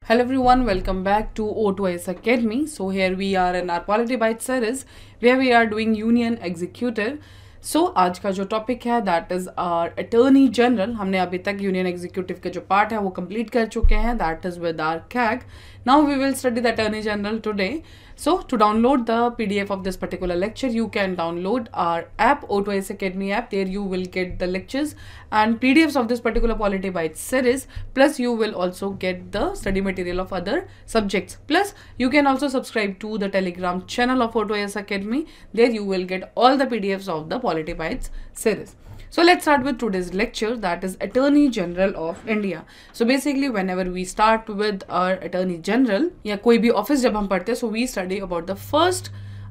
Hello everyone, welcome back to O2S Academy. So here we are in our Polity Bytes series where we are doing Union Executive. So आज का जो topic है that is our attorney general. हमने अभी तक union executive के जो part है वो कंप्लीट कर चुके हैं. That is with our CAG. Now we will study the attorney general today. So to download the PDF of this particular lecture, you can download our app, O2S Academy app. There you will get the lectures and PDFs of this particular Polity Bytes series. Plus you will also get the study material of other subjects. Plus you can also subscribe to the Telegram channel of O2S Academy. There you will get all the PDFs of the Polity Bytes series. So let's start with today's lecture, that is Attorney General of India. So basically whenever we start with our Attorney General या कोई भी office जब हम पढ़ते हैं, so we study about the first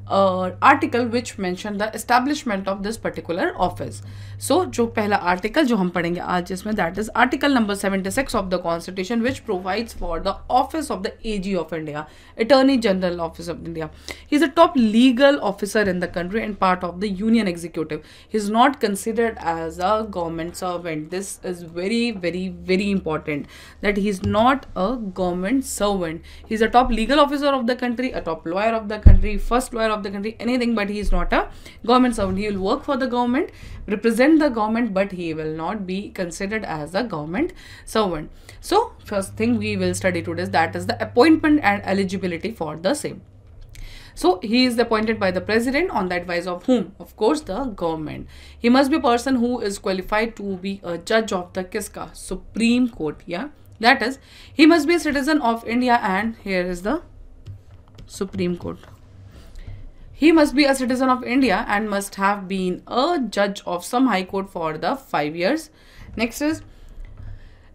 article which mention the establishment of this particular office. So जो पहला article जो हम पढ़ेंगे आज इसमें, that is article number 76 of the constitution which provides for the office of the AG of India, Attorney General Office of India. He is a top legal officer in the country and part of the union executive. He is not considered as a government servant. This is very important, that he is not a government servant. He is a top legal officer of the country, a top lawyer of the country, first lawyer of the country, anything, but he is not a government servant. He will work for the government, represent the government, but he will not be considered as a government servant. So first thing we will study today is that is the appointment and eligibility for the same. So he is appointed by the president on the advice of whom? Of course the government. He must be a person who is qualified to be a judge of the kiska Supreme Court. Yeah, that is, he must be a citizen of India, and here is the Supreme Court. He must be a citizen of India and must have been a judge of some high court for the 5 years. Next is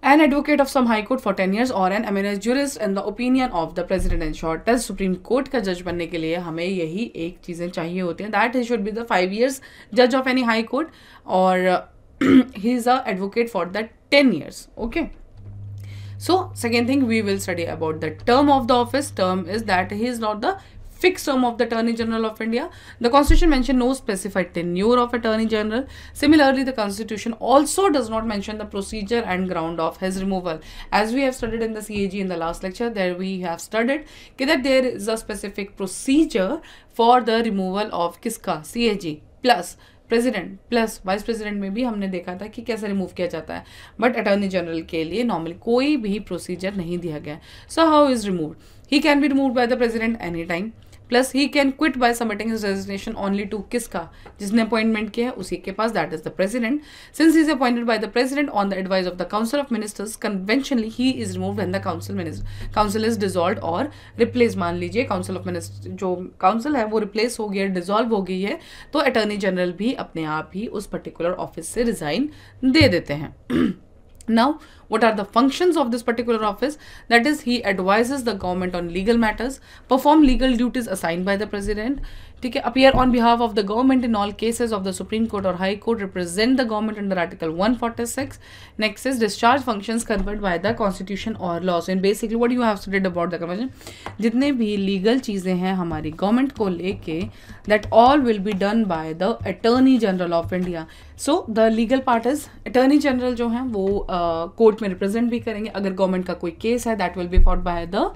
an advocate of some high court for 10 years or an eminent jurist in the opinion of the president. In short, as Supreme Court का जज बनने के लिए हमें यही एक चीज़ें चाहिए होती हैं, that he should be the 5 years judge of any high court or he is a advocate for the 10 years. Okay. So second thing we will study about the term of the office. Term is that he is not the fixed term of the Attorney General of India. The Constitution mentions no specified tenure of Attorney General. Similarly, the Constitution also does not mention the procedure and ground of his removal. As we have studied in the CAG in the last lecture, there we have studied that there is a specific procedure for the removal of किसका CAG plus president plus vice president में भी हमने देखा था कि कैसे remove किया जाता है, बट अटॉर्नी जनरल के लिए नॉर्मली कोई भी प्रोसीजर नहीं दिया गया. So how is removed? He can be removed by the president any time. Plus he can quit by submitting his resignation only to किसका, जिसने अपॉइंटमेंट किया है उसी के पास, that is the president. Since he is appointed by the president on the advice of the council of ministers, conventionally he is removed when the council is dissolved और replace. मान लीजिए काउंसिल ऑफ मिनिस्टर जो council है वो replace हो गया, dissolve हो गई है, तो अटॉर्नी जनरल भी अपने आप ही उस पर्टिकुलर ऑफिस से रिजाइन दे देते हैं. Now, what are the functions of this particular office? That is, he advises the government on legal matters, perform legal duties assigned by the president, ठीक है, appear on behalf of the government in all cases of the Supreme Court or High Court, represent the government under Article 146. Next is discharge functions conferred by the Constitution or laws. And basically, what you have studied about the convention, जितने भी legal चीज़ें हैं हमारी government को लेके, that all will be done by the Attorney General of India. So the legal part is Attorney General जो हैं वो कोर्ट में रिप्रेजेंट भी करेंगे. अगर गवर्नमेंट का कोई केस है that will be fought by the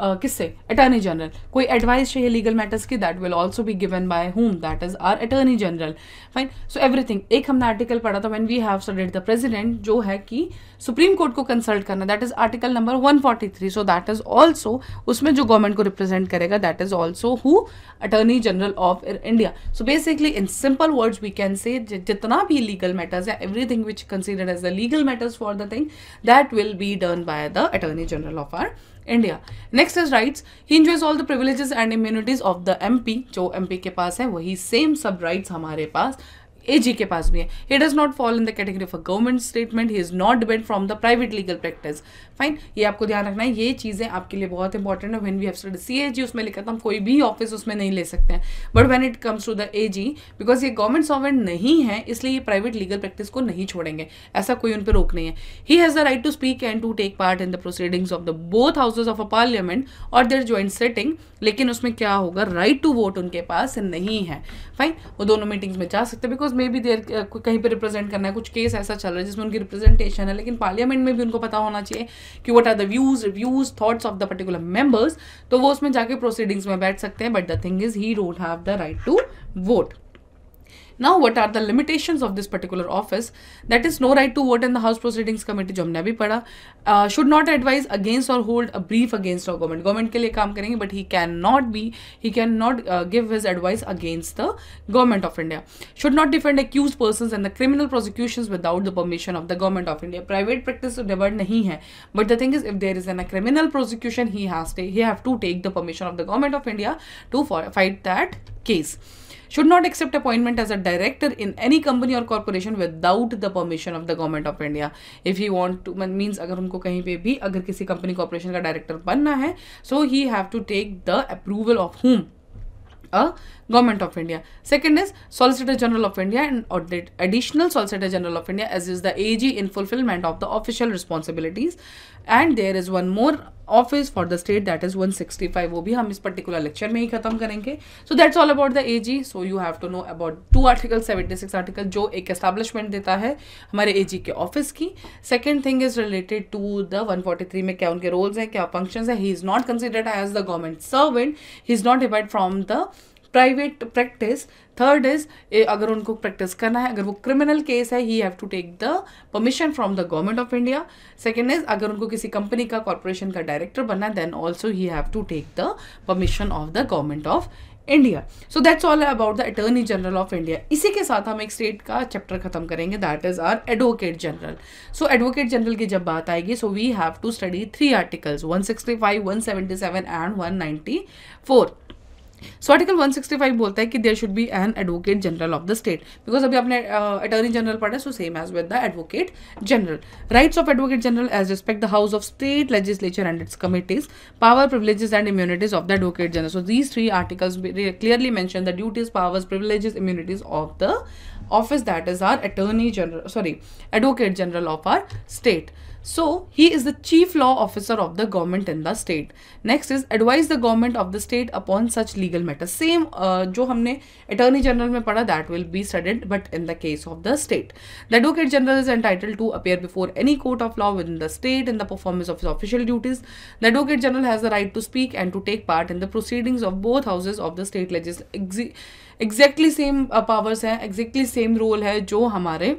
किससे? Attorney general. कोई एडवाइस चाहिए लीगल मैटर्स की, that will also be given by whom, that is our attorney general. Fine. So everything. एक हमने आर्टिकल पढ़ा था when we have studied the president, जो है कि सुप्रीम कोर्ट को कंसल्ट करना, that is article number 143. So that is also, उसमें जो गवर्नमेंट को रिप्रेजेंट करेगा that is also who? Attorney general of India. So basically in simple words we can say जितना भी लीगल मैटर्स है, everything which considered as the legal matters for the thing, that will be done by the attorney general of our India. Next is rights. He enjoys all the privileges and immunities of the MP. जो MP के पास है वही same सब rights हमारे पास AG के पास भी है. He does not fall in the category of a government statement. He is not dependent from the private legal practice. Fine. ये आपको ध्यान रखना है, ये चीज़ें आपके लिए बहुत इंपॉर्टेंट है. When we have studied CAG उसमें लिखा था हम कोई भी ऑफिस उसमें नहीं ले सकते हैं, but when it comes to the AG, because ये गवर्नमेंट सर्वेंट नहीं है इसलिए ये प्राइवेट लीगल प्रैक्टिस को नहीं छोड़ेंगे, ऐसा कोई उन पर रोक नहीं है. He has the right to speak and to take part in the proceedings of the both houses of a parliament और देयर ज्वाइंट सेटिंग, लेकिन उसमें क्या होगा? राइट टू वोट उनके पास नहीं है. फाइन. वो दोनों मीटिंग्स में जा सकते हैं बिकॉज मे बी देर कहीं पे रिप्रेजेंट करना है, कुछ केस ऐसा चल रहा है जिसमें उनकी रिप्रेजेंटेशन है, लेकिन पार्लियामेंट में भी उनको पता होना चाहिए कि what are the views, reviews, thoughts of the particular members, तो वो उसमें जाके प्रोसीडिंग्स में बैठ सकते हैं. But the thing is he don't have the right to vote. Now, what are the limitations of this particular office? That is, no right to vote in the House Proceedings Committee, जो हमने अभी पढ़ा. Should not advise against or hold a brief against our government. Government के लिए काम करेंगे, but he cannot give his advice against the government of India. Should not defend accused persons in the criminal prosecutions without the permission of the government of India. Private practice डिबर्ड नहीं है, but the thing is, if there is a criminal prosecution, he have to take the permission of the government of India to fight that case. Should not accept appointment as a director in any company or corporation without the permission of the government of India. If he want to, means अगर उनको कहीं पे भी अगर किसी company corporation का director बनना है, so he have to take the approval of whom? Government of India. Second is Solicitor General of India and additional Solicitor General of India, as is the AG in fulfillment of the official responsibilities. And there is one more office for the state, that is 165. वो भी हम इस particular lecture में ही खत्म करेंगे. So that's all about the AG. So you have to know about 2 articles, 76 article, जो एक establishment देता है हमारे AG के office की. Second thing is related to the 143 में क्या उनके roles हैं, क्या functions हैं. He is not considered as the government servant. He is not divided from the private practice. Third is अगर उनको प्रैक्टिस करना है, अगर वो क्रिमिनल केस है, he have to take the permission from the government of India. Second is अगर उनको किसी कंपनी का कॉर्पोरेशन का डायरेक्टर बनना है, then also he have to take the permission of the government of India. So that's all about the attorney general of India. इसी के साथ हम एक स्टेट का चैप्टर खत्म करेंगे, that is our advocate general. So advocate general की जब बात आएगी, so we have to study 3 articles, 165, 177 and 194. So article 165 बोलता है कि there should be an advocate general of the state, because अभी आपने अटॉर्नी जनरल पढ़ा, so same as with the advocate general. Rights of advocate general as respect the house of state legislature and its committees, power, privileges and immunities of the advocate general. So these 3 articles clearly mention the duties, powers, privileges, immunities of the office, that is our advocate general of our state. So he is the chief law officer of the government in the state. Next is advise the government of the state upon such legal matters. Same जो हमने attorney general में पढ़ा, that will be studied but in the case of the state. The advocate general is entitled to appear before any court of law within the state in the performance of his official duties. The advocate general has the right to speak and to take part in the proceedings of both houses of the state legislature. Exactly same powers हैं, exactly same role है जो हमारे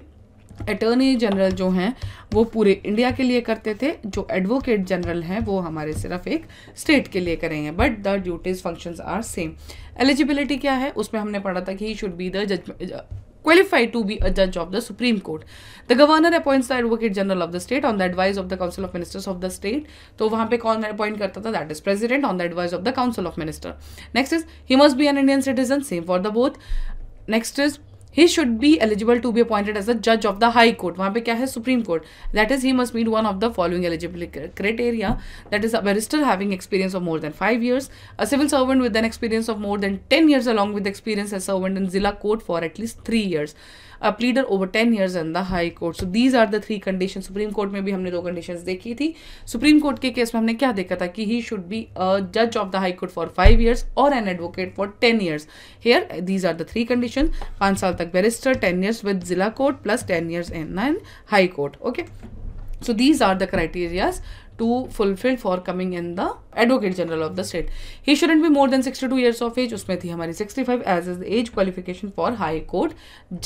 attorney general जो हैं वो पूरे India के लिए करते थे. जो एडवोकेट जनरल हैं वो हमारे सिर्फ एक स्टेट के लिए करेंगे, but the duties functions are same. Eligibility क्या है, उसमें हमने पढ़ा था कि ही शुड बी द जज qualified to be a judge of the Supreme Court. The governor appoints the advocate general of the state on the advice of the council of ministers of the state. तो वहाँ पे कौन appoint करता था, that is president on the advice of the council of minister. Next is he must be an Indian citizen, same for the both. Next is he should be eligible to be appointed as a judge of the high court. वहाँ पे क्या है, supreme court. That is he must meet one of the following eligibility criteria, that is a barrister having experience of more than 5 years, a civil servant with an experience of more than 10 years along with experience as servant in Zilla court for at least 3 years, a pleader over 10 years in the high court. So these are the 3 conditions. Supreme court में भी हमने 2 conditions देखी थी. Supreme court के case में हमने क्या देखा था कि he should be a judge of the high court for 5 years or an advocate for 10 years. Here these are the 3 conditions. 5 साल तक barrister, 10 years with Zilla court plus 10 years in an high court. Okay. So these are the criterias to fulfill for coming in the advocate general of the state. He shouldn't be more than 62 years of age. उसमें थी हमारी 65 as is the age qualification for high court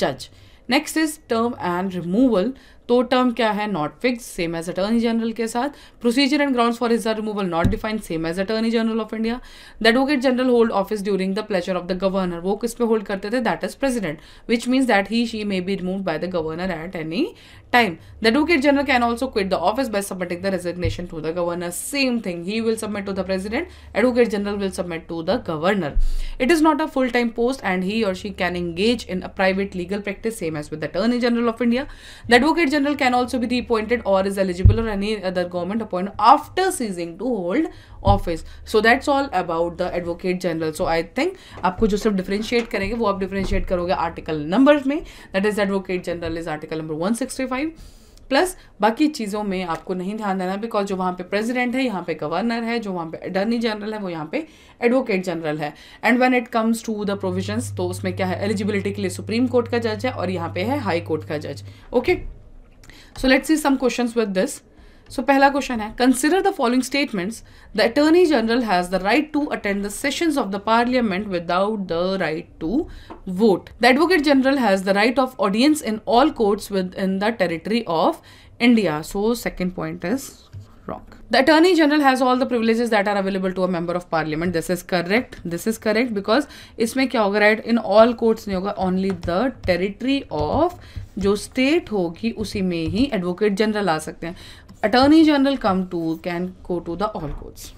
judge. Next is term and removal. तो term क्या है, not fix, same as attorney general के साथ. Procedure and grounds for his removal not defined, same as attorney general of India. The advocate general hold office during the pleasure of the governor. वो किस पे होल्ड करते थे, that is president, which means that he she may be removed by the governor at any time. The advocate general can also quit the office by submitting the resignation to the governor. Same thing, he will submit to the president, advocate general will submit to the governor. It is not a full-time post and he or she can engage in a private legal practice, same as with the Attorney General of India. The advocate general can also be reappointed or is eligible or any other government appointment after ceasing to hold office. So that's all about the advocate general. So I think आपको जो सिर्फ differentiate करेंगे वो आप differentiate करोगे article numbers में. That is advocate general is article number 165. Plus बाकी चीज़ों में आपको नहीं ध्यान देना, बिकॉज जो वहाँ पे प्रेसिडेंट है यहाँ पे गवर्नर है, जो वहाँ पे अटर्नी जनरल है वो यहाँ पे एडवोकेट जनरल है। And when it comes to the provisions, तो उसमें क्या है, एलिजिबिलिटी के लिए सुप्रीम कोर्ट का जज है और यहाँ पे है हाई कोर्ट का जज। Okay, so let's see some questions with this. So पहला क्वेश्चन है, consider the following statements, the attorney general has the right to attend the sessions of the parliament without the right to vote. The advocate general has the right of audience in all courts within the territory of India. So second point is wrong. The Attorney General has all the privileges that are available to a member of Parliament. This is correct. This is correct because इसमें क्या होगा, right? In all courts नहीं होगा, only the territory of जो state होगी उसी में ही Advocate General आ सकते हैं. Attorney General can go to the all courts.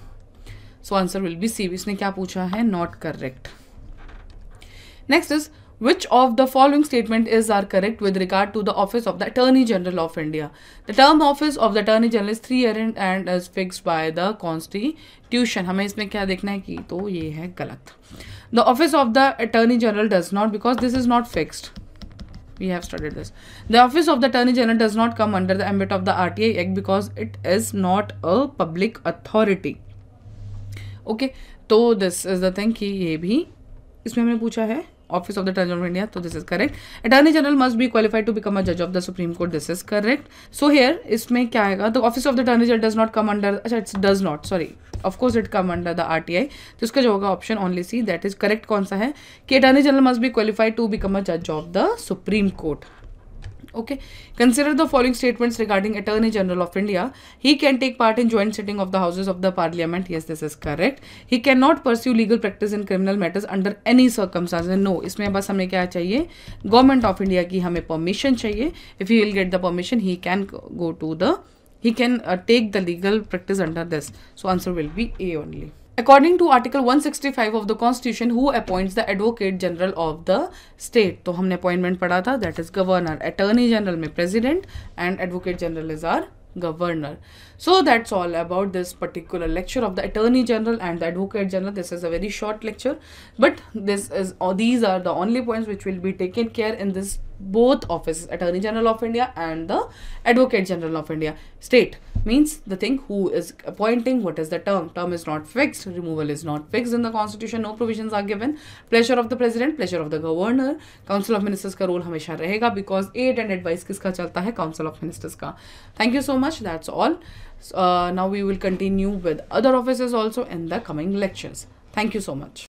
So answer will be C. इसने क्या पूछा है? Not correct. Next is, which of the following statement are correct with regard to the office of the Attorney General of India? The term office of the Attorney General is 3 years and is fixed by the Constitution. हमें इसमें क्या देखना है कि तो ये है गलत. The office of the Attorney General does not, because this is not fixed. We have studied this. The office of the Attorney General does not come under the ambit of the RTI Act because it is not a public authority. Okay, तो this is the thing कि ये भी इसमें हमने पूछा है Office of the Attorney General of India, so this is correct. Attorney General must be qualified to become a judge of the Supreme Court. This is correct. So here इसमें क्या आएगा? The Office of the Attorney General does not come under, अच्छा it does not, sorry, of course it come under the RTI. तो इसका जो होगा option only C, that is correct. कौन सा है कि Attorney General must be qualified to become a judge of the Supreme Court. Okay, consider the following statements regarding Attorney General of India. He can take part in joint sitting of the houses of the parliament. Yes, this is correct. He cannot pursue legal practice in criminal matters under any circumstances. No, इसमें बस हमें क्या चाहिए, government of India की हमें permission चाहिए. If he will get the permission, he can go to the, he can take the legal practice under this. So answer will be A only. According to Article 165 of the Constitution, who appoints the Advocate General of the state? तो हमने appointment पढ़ा था, that is Governor. Attorney General में President and Advocate General is our Governor. So that's all about this particular lecture of the Attorney General and the Advocate General. This is a very short lecture, but this is, these are the only points which will be taken care in this both offices, Attorney General of India and the Advocate General of India. State means the thing who is appointing, what is the term. Term is not fixed, removal is not fixed in the Constitution, no provisions are given. Pleasure of the President, pleasure of the Governor. Council of Ministers का role हमेशा रहेगा because aid and advice किसका चलता है, Council of Ministers का. Thank you so much. That's all. Now we will continue with other offices also in the coming lectures. Thank you so much.